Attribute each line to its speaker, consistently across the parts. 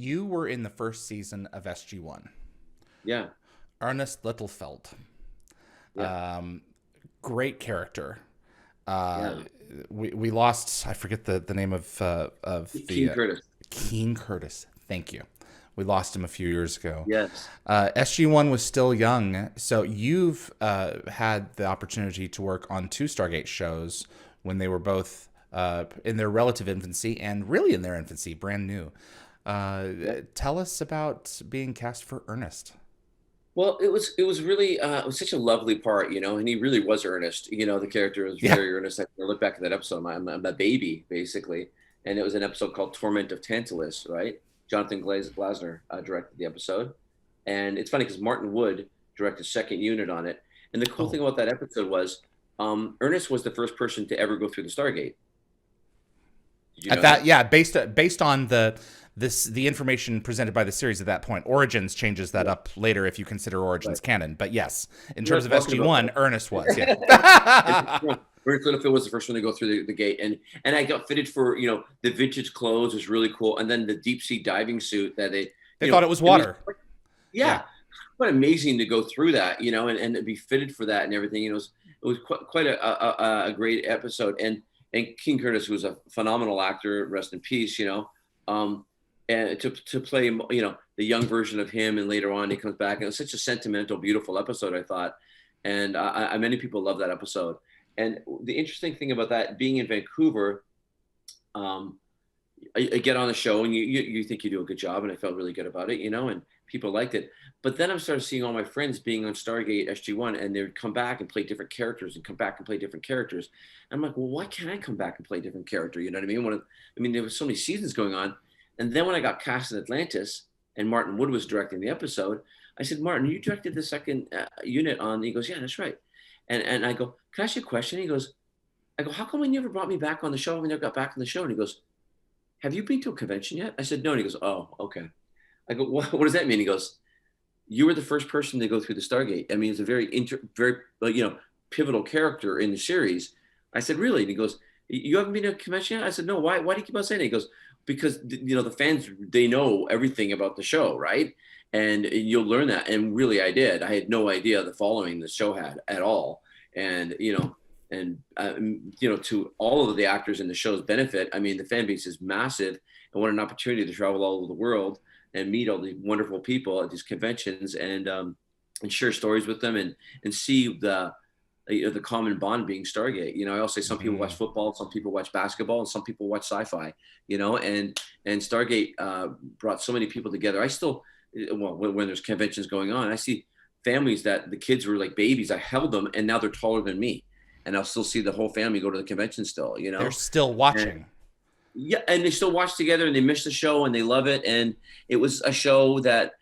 Speaker 1: you were in the first season of SG1.
Speaker 2: Yeah.
Speaker 1: Ernest Littlefield.
Speaker 2: Yeah.
Speaker 1: Great character.
Speaker 2: Yeah.
Speaker 1: We lost, I forget the name of
Speaker 2: King
Speaker 1: the
Speaker 2: Curtis.
Speaker 1: King Curtis. Thank you. We lost him a few years ago.
Speaker 2: Yes.
Speaker 1: SG1 was still young, so you've had the opportunity to work on two Stargate shows when they were both in their relative infancy and really in their infancy, brand new.
Speaker 2: Yeah.
Speaker 1: Tell us about being cast for Ernest.
Speaker 2: Well, it was really it was such a lovely part, and he really was earnest. The character was
Speaker 1: Yeah.
Speaker 2: very earnest. I look back at that episode, I'm a baby basically, and it was an episode called "Torment of Tantalus," right? Jonathan Glasner directed the episode, and it's funny because Martin Wood directed second unit on it. And the cool thing
Speaker 1: Oh,
Speaker 2: about that episode was Ernest was the first person to ever go through the Stargate. Did you
Speaker 1: at
Speaker 2: know
Speaker 1: that,
Speaker 2: that?
Speaker 1: yeah, based on the information presented by the series at that point. Origins changes that
Speaker 2: Yeah,
Speaker 1: up later if you consider Origins
Speaker 2: right.
Speaker 1: canon. But yes, in
Speaker 2: We're
Speaker 1: terms
Speaker 2: not
Speaker 1: of
Speaker 2: talking about
Speaker 1: SG1, Ernest was, yeah.
Speaker 2: and Ernest Littlefield was the first one to go through the gate, and I got fitted for the vintage clothes was really cool, and then the deep sea diving suit that they
Speaker 1: They thought it was
Speaker 2: it was
Speaker 1: water. Yeah.
Speaker 2: yeah, quite amazing to go through that, and to be fitted for that and everything. It was quite a great episode, and King Curtis, who was a phenomenal actor, rest in peace, and to play the young version of him, and later on he comes back, and it was such a sentimental, beautiful episode, I thought, and many people love that episode. And the interesting thing about that, being in Vancouver, um, I get on the show and you think you do a good job, and I felt really good about it, and people liked it. But then I started seeing all my friends being on Stargate SG1, and they would come back and play different characters and come back and play different characters. And I'm like, well, why can't I come back and play a different character? You know what I mean? There was so many seasons going on, and then when I got cast in Atlantis, and Martin Wood was directing the episode, I said, Martin, you directed the second unit on. He goes, yeah, that's right. And I go, can I ask you a question? He goes, I go, how come when you never brought me back on the show? We never got back on the show. And he goes, have you been to a convention yet? I said, no. And he goes, oh, okay. I go, what does that mean? He goes, you were the first person to go through the Stargate. I mean, it's a very pivotal character in the series. I said, really? And he goes, you haven't been to a convention yet? I said, no. Why do you keep on saying it? He goes, because the fans, they know everything about the show, right? And you'll learn that. And really, I did. I had no idea the following the show had at all. And to all of the actors in the show's benefit, I mean, the fan base is massive, and what an opportunity to travel all over the world and meet all these wonderful people at these conventions, and share stories with them, and see the common bond being Stargate. I also say some people watch football, some people watch basketball, and some people watch sci-fi. And Stargate brought so many people together. I still, when there's conventions going on, I see families that the kids were like babies. I held them, and now they're taller than me, and I'll still see the whole family go to the convention still.
Speaker 1: They're still watching.
Speaker 2: And, yeah, and they still watch together, and they miss the show, and they love it. And it was a show that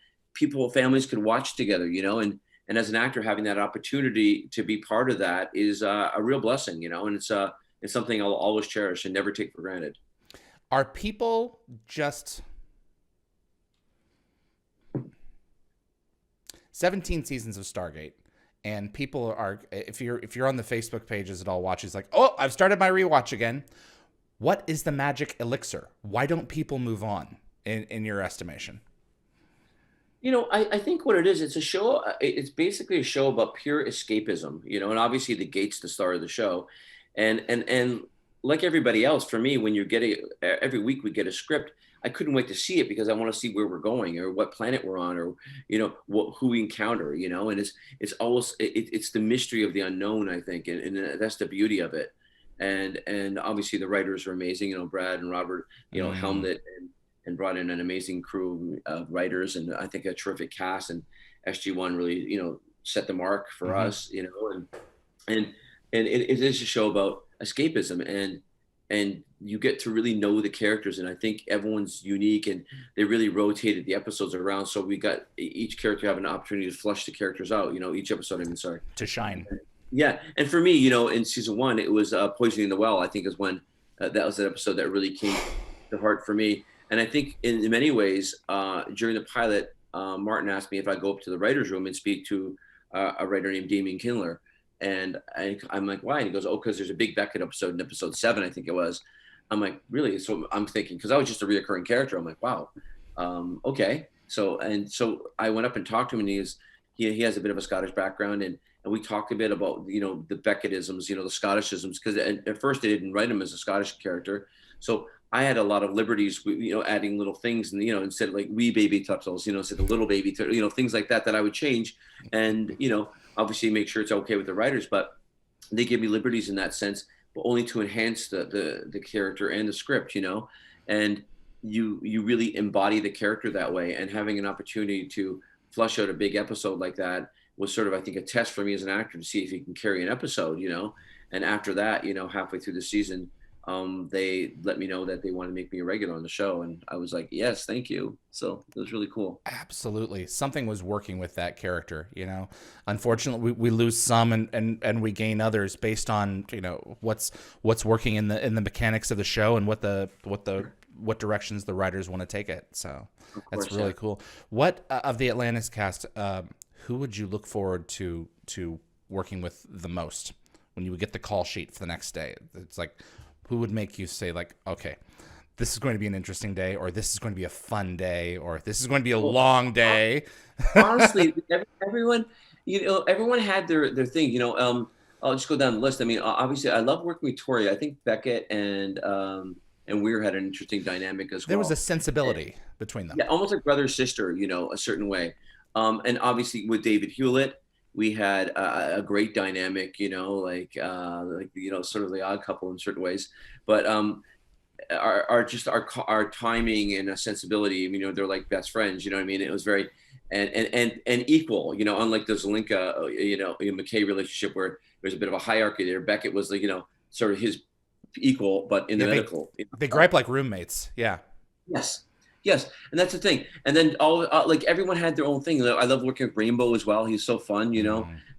Speaker 2: families could watch together, and as an actor, having that opportunity to be part of that is a real blessing, and it's something I'll always cherish and never take for granted.
Speaker 1: Are people just 17 seasons of Stargate, and people are, if you're on the Facebook pages at all, watches like, oh, I've started my rewatch again. What is the magic elixir? Why don't people move on, in your estimation?
Speaker 2: I think what it is, it's a show. It's basically a show about pure escapism, and obviously the gate's the star of the show, and like everybody else, for me, when you're getting every week we get a script, I couldn't wait to see it because I want to see where we're going, or what planet we're on, or who we encounter, and it's always it's the mystery of the unknown, I think, and that's the beauty of it, and obviously the writers are amazing, Brad and Robert, helmed it and brought in an amazing crew of writers, and I think a terrific cast, and SG1 really set the mark for us, and it is a show about escapism, and you get to really know the characters, and I think everyone's unique, and they really rotated the episodes around, so we got each character have an opportunity to flush the characters out, each episode,
Speaker 1: To shine.
Speaker 2: Yeah, and for me, in season 1, it was Poisoning the Well, I think, is when that was an episode that really came to heart for me. And I think in many ways, during the pilot, Martin asked me if I go up to the writer's room and speak to a writer named Damien Kindler. And I'm like, why? And he goes, oh, because there's a big Beckett episode in episode 7, I think it was. I'm like, really? So I'm thinking, because I was just a reoccurring character. I'm like, wow. Okay. So I went up and talked to him, and he has a bit of a Scottish background, and we talked a bit about, the Beckettisms, the Scottishisms, because at first they didn't write him as a Scottish character. So I had a lot of liberties, adding little things, and instead of like wee baby turtles, instead of little baby turtles, things like that I would change, and obviously make sure it's okay with the writers, but they give me liberties in that sense, but only to enhance the character and the script, and you really embody the character that way, and having an opportunity to flush out a big episode like that was sort of, I think, a test for me as an actor to see if he can carry an episode, and after that, halfway through the season, they let me know that they want to make me a regular on the show, and I was like, yes, thank you. So it was really cool.
Speaker 1: Absolutely. Something was working with that character, Unfortunately, we lose some and we gain others based on, what's working in the mechanics of the show and what directions the writers want to take it. So that's really cool. What of the Atlantis cast, who would you look forward to working with the most when you would get the call sheet for the next day? It's like, who would make you say, like, okay, this is going to be an interesting day, or this is going to be a fun day, or this is going to be a long day?
Speaker 2: Honestly, everyone, everyone had their thing. I'll just go down the list. I mean, obviously, I love working with Tori. I think Beckett and Weir had an interesting dynamic as well.
Speaker 1: There was a sensibility between them.
Speaker 2: Yeah, almost like brother sister, a certain way. And obviously with David Hewlett, we had a great dynamic, like sort of the odd couple in certain ways. But our timing and sensibility, they're like best friends. You know what I mean? It was very and equal. Unlike the Zelinka, McKay relationship where there's a bit of a hierarchy there. Beckett was like sort of his equal, but in the medical.
Speaker 1: They gripe like roommates. Yeah.
Speaker 2: Yes, and that's the thing. And then all like everyone had their own thing. I love working with Rainbow as well. He's so fun,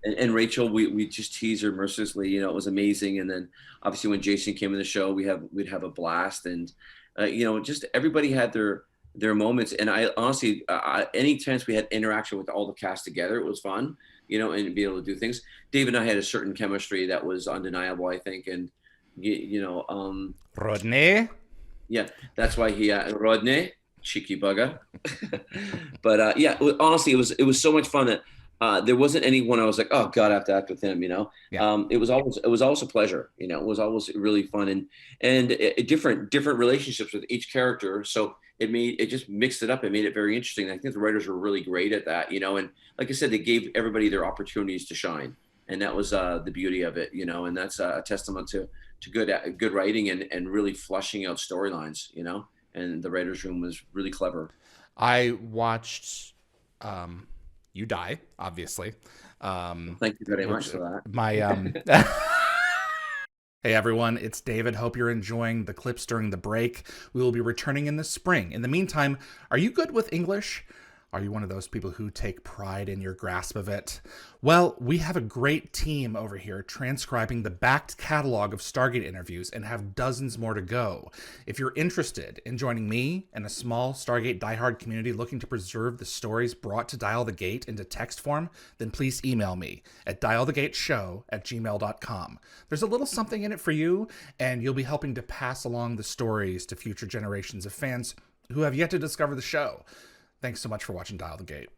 Speaker 2: and Rachel, we just tease her mercilessly. It was amazing. And then obviously when Jason came in the show, we'd have a blast, and just everybody had their moments. And I honestly, any chance we had interaction with all the cast together, it was fun, and be able to do things. Dave and I had a certain chemistry that was undeniable, I think, and
Speaker 1: Rodney.
Speaker 2: Yeah, that's why he Rodney. Cheeky bugger. But yeah, honestly, it was so much fun that there wasn't anyone I was like, oh God, I have to act with him.
Speaker 1: Yeah.
Speaker 2: It was always a pleasure. It was always really fun, and different relationships with each character. So it just mixed it up. It made it very interesting. I think the writers were really great at that. And like I said, they gave everybody their opportunities to shine, and that was the beauty of it. And that's a testament to good writing and really flushing out storylines. And the writer's room was really clever.
Speaker 1: I watched you die, obviously.
Speaker 2: Thank you very much for that.
Speaker 1: My Hey everyone, it's David. Hope you're enjoying the clips during the break. We will be returning in the spring. In the meantime, are you good with English? Are you one of those people who take pride in your grasp of it? Well, we have a great team over here transcribing the backed catalog of Stargate interviews and have dozens more to go. If you're interested in joining me and a small Stargate diehard community looking to preserve the stories brought to Dial the Gate into text form, then please email me at dialthegateshow@gmail.com. There's a little something in it for you, and you'll be helping to pass along the stories to future generations of fans who have yet to discover the show. Thanks so much for watching Dial the Gate.